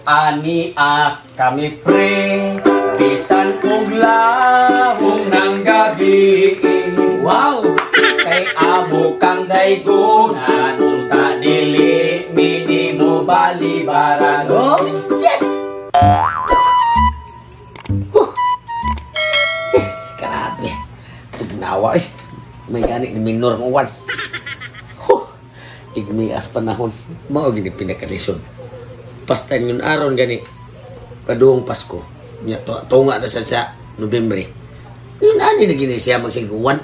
Ani kami pre, bisan kong lahong ng gabi. Wow! Kay amo kang daygunan, unta dili, mini mo balibaran. Oh, yes! Grabe. Tugnawa eh. May gani ni minor mo wan. Igmias panahon. Mao gini pinakalisod. Pastan yun aron gani paduong Pasko nya tunga na sa Nobyembre inani na gini siya magsiguan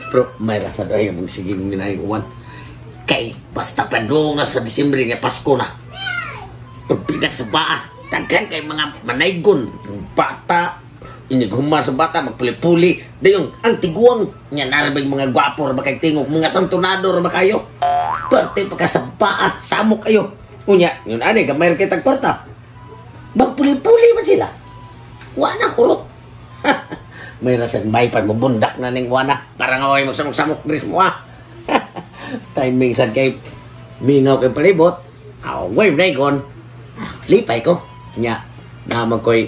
pero may rasa daw yung magsiging minayuan kay basta paduong sa Disyembre nga Pasko na pagpigat sa baa daghan kay mga manaygon bata iniguma sa bata magpuli-puli dayon ang tiguang nya narabig mga gwapo ra ba kay tingog mga santunado ra ba kayo parte pagka sa baa samok kayo. Unya, yun ani, gamay kitang kwarta. Magpuli-puli man sila. Wana kurot. May rasang may pagbubundak na ning wana. Para nga may magsamok-samok dris mo Timing sad kay mingaw kay palibot. Away dagon. Lipay ko. Nya, naman ko'y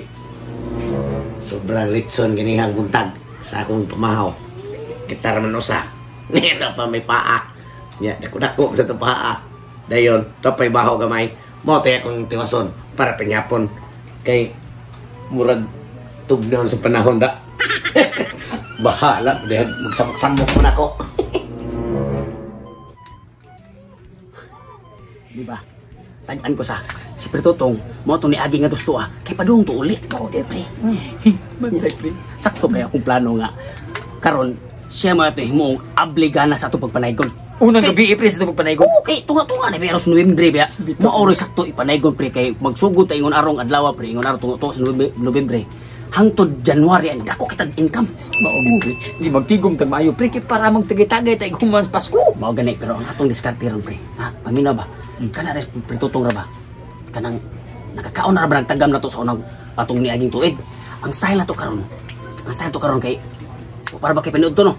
sobrang litson ganihang buntag sa akong pamahaw. Gitar man usa. Ito pa may paa. Nya, dako-dako sa ito paa. Dayon, tapay baho gamay. Mo tayo akong tiwason para panyapon. Kay murag tugnaon sa panahon da. Bahala, dahil magsamok-samok mo na ko. Diba? Tandaan ko sa si Pretotong, mo to ni Agi nga gusto kay padung to ulit. Mao di pre. Bagay pre. Sakto kay akong plano nga. Karon siya mo ito himong abligana sa atong pagpanaygon. Unang gabi pre sa itong pagpanaygon? Oo, kay tunga-tunga na pero sa Nobyembre ba? Maoroy sakto ipanaygon pre kay magsugod tayo ingon arong adlaw pre, ingon arong tunga-tunga sa Nobyembre. Hangtod January ang dako kitag income. Mao pre. Di magtigom tag maayo pre kay para magtagay-tagay tay gumas Pasko. Mao gani pero ang atong diskarte ron pre. Ha, paminaw ba? Kana res Pretotong ra ba? Kanang nakakaon ra ba ng tagam na to sa unang atong niaging tuig. Ang style na to karon. Ang style to karon kay para ba kay panood to no?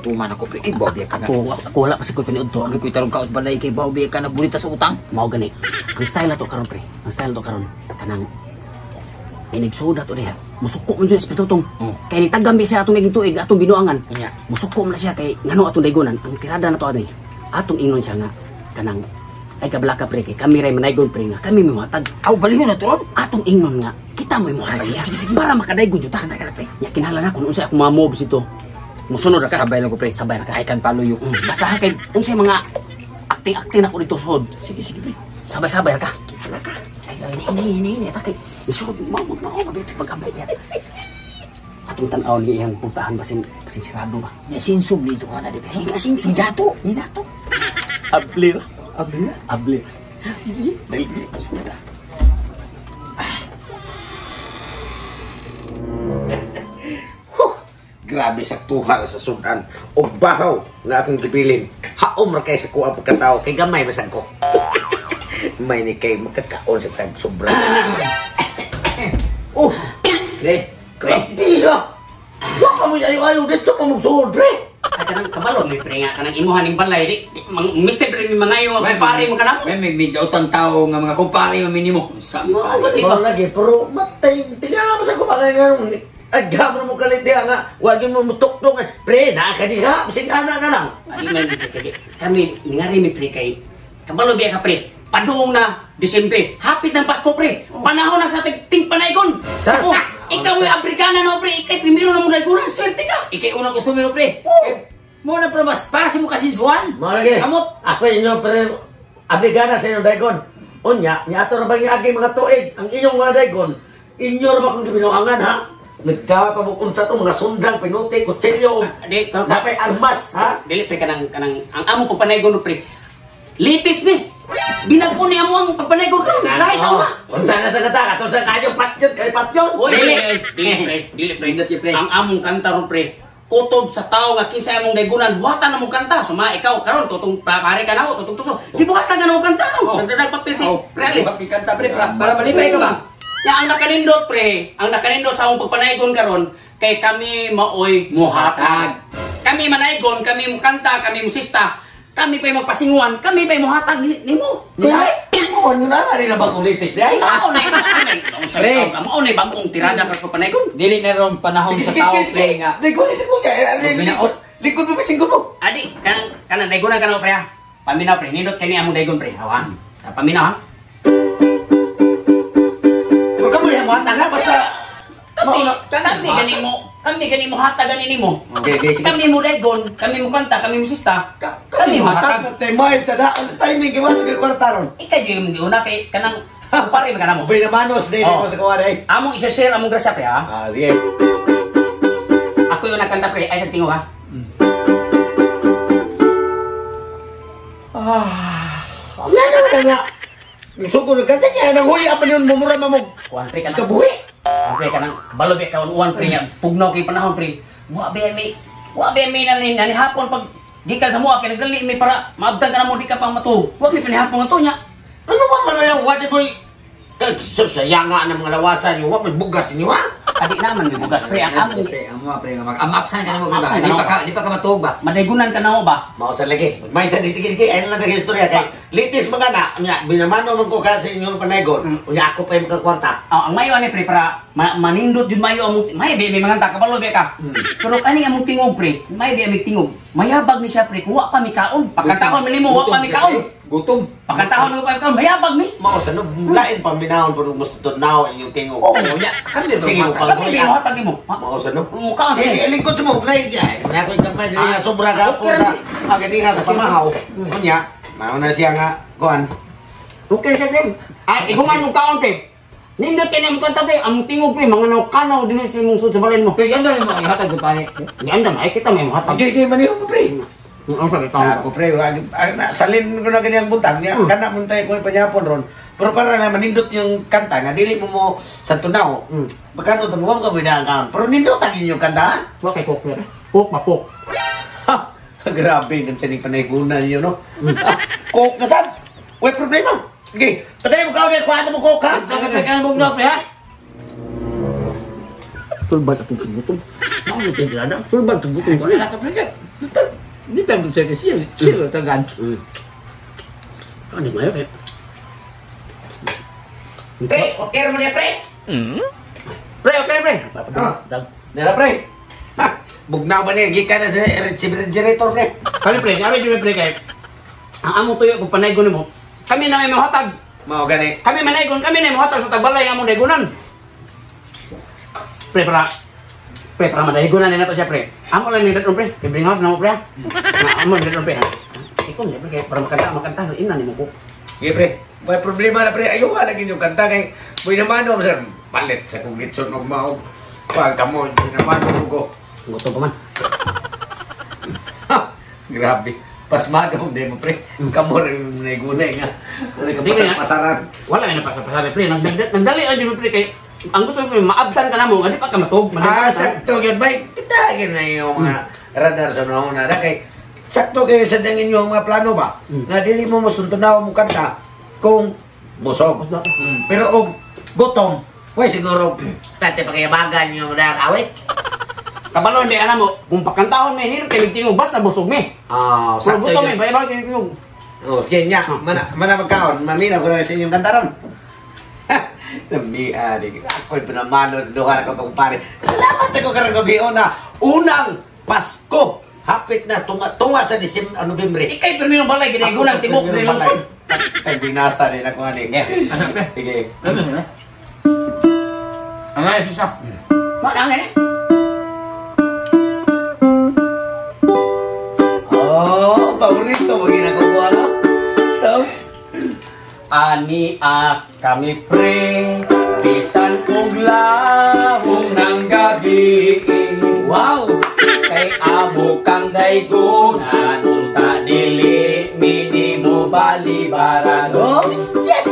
Tuman ako pre, bawbiya ka na. Ako wala pa si ko pinood to. Ang ko'y tarong kaos balay kay bawbiya ka na bulita sa utang. Mao gani. Ang style na to karon pre. Ang style na to karon kanang inigsuda to diha. Musuko man jud sa Pretotong. Kay ni tagam siya atong naging tuig atong binuangan. Musuko man siya kay ngano atong daygonan. Ang tirada na to ani. Atong ingnon siya nga kanang ay kablaka pre kay kami ray manaygon pre nga kami mimuhatag. Aw balihon na to ron. Atong ingnon nga kita mo imuhatag. Sige para makadaygon jud ta. Nya kinahanglan ako unsa ako mamob sito. Musunod ka. Sabay lang ko pre. Sabay ra ka. I can follow you. Basta kay unsay mga acting ako dito sud. Sige pre. Sabay-sabay ra ka. Wala ka. Ay ini ta kay. Isud mo dito pag-abot yan. Atong tan-aw ni iyang puntahan basin sirado ba. Ya sinsub dito ka na dito. Ya sinsub dato. Ni dato. Ablir. Sige. Dali. Sudah. Grabe sa tuhal sa sudan o bahaw na akong gibilin. Haom ra kay sa kuha pagkatao kay gamay masag ko. May ni kay makakaon sa tag sobra. Pre, grabe siya. Wa pa mo ayo dito pa magsuod pre. Kanang kabalon ni pre nga kanang imuhan ning balay di. Mister pre ni mangayo nga pare mo kanamo. May bigdaw-tang tao nga mga kupari maminimo. Sama gani ba lagi pero matay tiga mo sa kupari nga. Agam mo kalit diha nga, wag mo mutukdong pre na ka diha, bisig ana na lang. Kami ngari mi pre kay kabalo biya ka pre. Padung na Disyembre, hapit ng Pasko pre. Panahon na sa ting panaygon. Ikaw may Afrikana no pre, ikay primero na mo daygonan, swerte ka. Ikay unang customer pre. Mo na pro mas para si mo kasinsuan. Mo lagi. Kamot. Ako inyo pre Afrikana sa inyo daygon. Unya, ni ato ra ba agi mga tuig ang inyong mga daygon. Inyo ra ba kung gibinuangan ha? Nagkapabukon sa ito, mga sundang, pinuti, kutsilyo, lapay armas, ha? Dili, pre, kanang, ang among pagpanaygon, pre, litis ni, binago ni amo ang pagpanaygon, lahi sa una. Kung saan na sa kata, katong sa kayo, patyon, kay patyon. Dili, pre, ang among kanta, pre, kutob sa tao nga kinsa among daygonan, buhatan na mong kanta, suma, ikaw, karon tutong pare ka na ako, tutong tuso, di buhatan ka na mong kanta, no? Nagdadagpapil si, pre, kanta, pre, para malipay ka ba? Ya ang nakanindot pre, ang nakanindot sa akong pagpanaygon karon kay kami maoy muhatag. Kami manaygon, kami mukanta, kami musista, kami pa'y magpasinguan, kami pa'y muhatag nimo. kuhan mo na, alin na bagong latest di ay. Mao na bagong tirada ka pa panaygon. Dili na ron panahon sa tao, pre, nga. Daygon ni si kuya. Lingkod mo. Adi, kanang daygonan ka na pre ha. Paminaw pre, nindot kani among daygon pre. Hawa. Paminaw ha. Huwag ka mo yung mata nga, basta... Kami gani mo hatag gani nimo. Okay, sige. Kami mo daygon, kami mo kanta, kami mo sista. Kami mo hatag. Timing sa timing, gawa sa kwartaron. Ikaw yung giuna kay kanang pare man kanamo. Bay na manos, di mo sa kuha day. Among isa-share among grasya pre ha. Sige. Ako yung nakanta pre, ay sa tingo ha. Ano ka nga? Gusto ko nagkanta niya, nanguhi apa yun, mumura mamog. Kuan pre kanang Kabuhi. pre kanang kabalo be kaon uwan pre nya. Pugnaw kay panahon pre. Wa be mi na ni hapon pag gikan sa mua kay nagdali mi para maabtan ka na mo di ka pang matuog. Wa mi panihapon nga to nya. Ano ba man yung wadi mo? Saya nga ng mga lawasan niyo, wag may bugas niyo ha? Adik naman may bugas pre ang among Pre, amo pre, amapsan ka na mo, ba? Di pa ka matug ba? madaygunan ka na mo ba? Mausan lagi. May isa sige, ayun lang ang istorya kay litis mga na, binamano man ko ka sa inyong panaygon. Unya ako pa yung kakwarta. Ang mayo ani pre para manindot jud mayo among may be may mga kabalo be ka. Pero kani among tingog pre, may be amig tingog. Mayabag ni siya pre, kuha pa mi kaon. Pagkatahon man nimo wa pa mi kaon. Gutom. Pagkatahon mo pa mi kaon, mayabag mi. Mausan no, lain pa minahon pero gusto to now inyong tingog. Oo, nya. Kami Sige, ron. Kami mo hatag nimo. Mausan no. Mukha sa Sige, lingkod mo, play diya. Kaya ko gamay dili sobra ka po sa agadi nga sa pamahaw. Unya, mao na siya nga kuan. Okay sa pre. Ay ibungan mo kaon pre. Nindot kay nimo kanta pre, ang tingog pre mga kanaw dinhi sa imong sud sa balay mo. Pre, ganda rin mo ihatag ko pa ni. Ganda ay kita may hatag. Di maniho mo pre. Ang sabi Ako pre, salin ko na ganyang buntag niya. Kana mo tayo ko panyapon ron. Pero para na manindot yung kanta nga dili mo sa tunaw. Bakano tumuwang ka binagaan. Pero nindot ang inyong kanta. Wa kay kok pre. Kok mapok. Ha, grabe ng sining panaygunan niyo no. Coke na sad. Way problema. Sige, patay mo ka ulit, kuha mo coke ha. Sa pre ka na bugnaw pre ha. Sulbad akong gutom. Mao ni tigada. Sulbad akong gutom ko. Wala sa pre ka. Di pa mo sa kasi sila tagan. Ano mayo kay? Pre, okay mo niya pre. Pre, okay pre. Nila pre. Ha, bugnaw ba niya? Gikan na sa refrigerator pre. Kami pre, kami jud pre kay. Ang amo tuyo kung panaygon nimo. Kami na may mahatag. Mao gani. Kami manaygon, kami na mahatag sa tagbalay nga among daygonan. Pre para madaygonan na to siya pre. Amo lang ni dadon pre. Bring house na mo pre. Amo ni dadon pre. Ikaw ni pre kay para makanta ina nimo ko. Sige pre. May problema na pre. Ayaw ka lagi yung kanta kay boy naman no sir. Palit sa kung gitson og mao. Pag kamo naman ko. Gusto pa man. Ha, grabe. Pasmado hindi mo pre. Kamo rin nagunay nga. Ano ka pasaran? Wala na pasapasari pre. Nagdali ang jud pre kay ang gusto ko maabtan ka na mo, hindi pa ka matug. Sakto yun, bay. Kita na yung mga radar sa noon na kay sakto kayo sa dangin yung mga plano ba? Na dili mo masuntunaw mo kanta kung busog. Pero og gutom, way siguro dati pa kaya bagan yung nakawit. Kabalo hindi ana mo, kung pakantahon may nilo kay tingog basta busog me. Ah, Sakto sakto gutom yun. me, bayabag kay tingog. Oh, sige niya. Mana magkaon, mamina ko na sa inyong kantaron. Nami adik, ako'y pinamano sa duha ko kumpare. Salamat sa ko karang gabi na unang Pasko. Hapit na tunga sa Nobyembre. Ikay perminong balay ginaygunan tibok ni lungsod. Ay binasa din ako ani. Anak pre. Sige. Ano na? Ang ay sisa. Mo ang ni. Oh, paborito mo ginagawa no? Sounds ani kami pre bisan og lahong ng gabi. Wow! Kay amo kang daygonan unta dili minimo balibaran. Yes!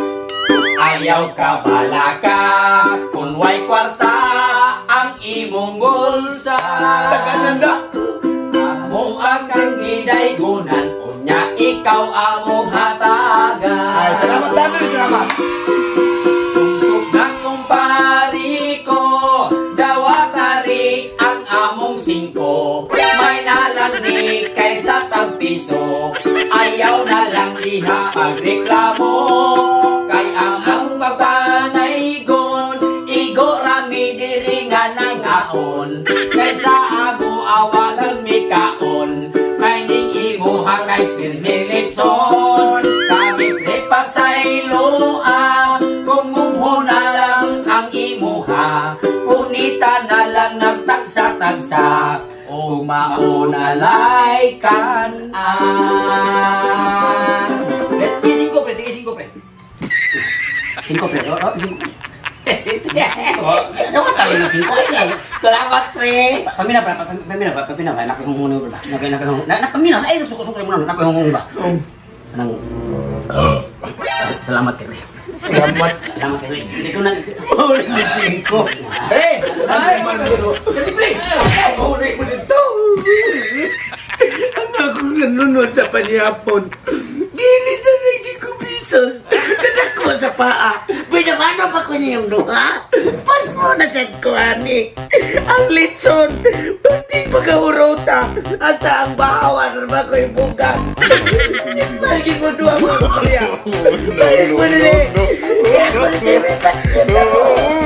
Ayaw ka balaka kun way kwarta ang imong bulsa. Tagananda! Amo akang gidaygonan unya ikaw among hatagan. Ay, salamat Danoy, salamat. Tungsok na kumpari ko, dawatari ang among singko. May nalang ni kaysa tagpiso, ayaw na lang diha pagreklamo. bagsak o maunalay kan ang. Tigil 5 pre, tigil 5 pre. 5 pre, oh, 5. Ano ka talo ng 5? Salamat, pre. Pamina ba? Nakihunghun ba? Napamina, ay suko-suko mo na, nakihunghun ba? Anong... Salamat, pre. Salamat. Salamat, pre. Hindi ko na... Huli si Cinco. Pre, Ay, Manolo. Dali, pre. Huli mo dito. Ang akong nanonood sa panihapon. Gilis na ng 5 pesos. Nadako sa paa. Pinamano pa ko niya yung duha. Pas mo na sa kuhani. Ang litson. Pati pagkahurota. Hasta ang bahawan na ko yung bugang. Balik mo duha mga kapalya. Balik mo nili. Balik mo nili.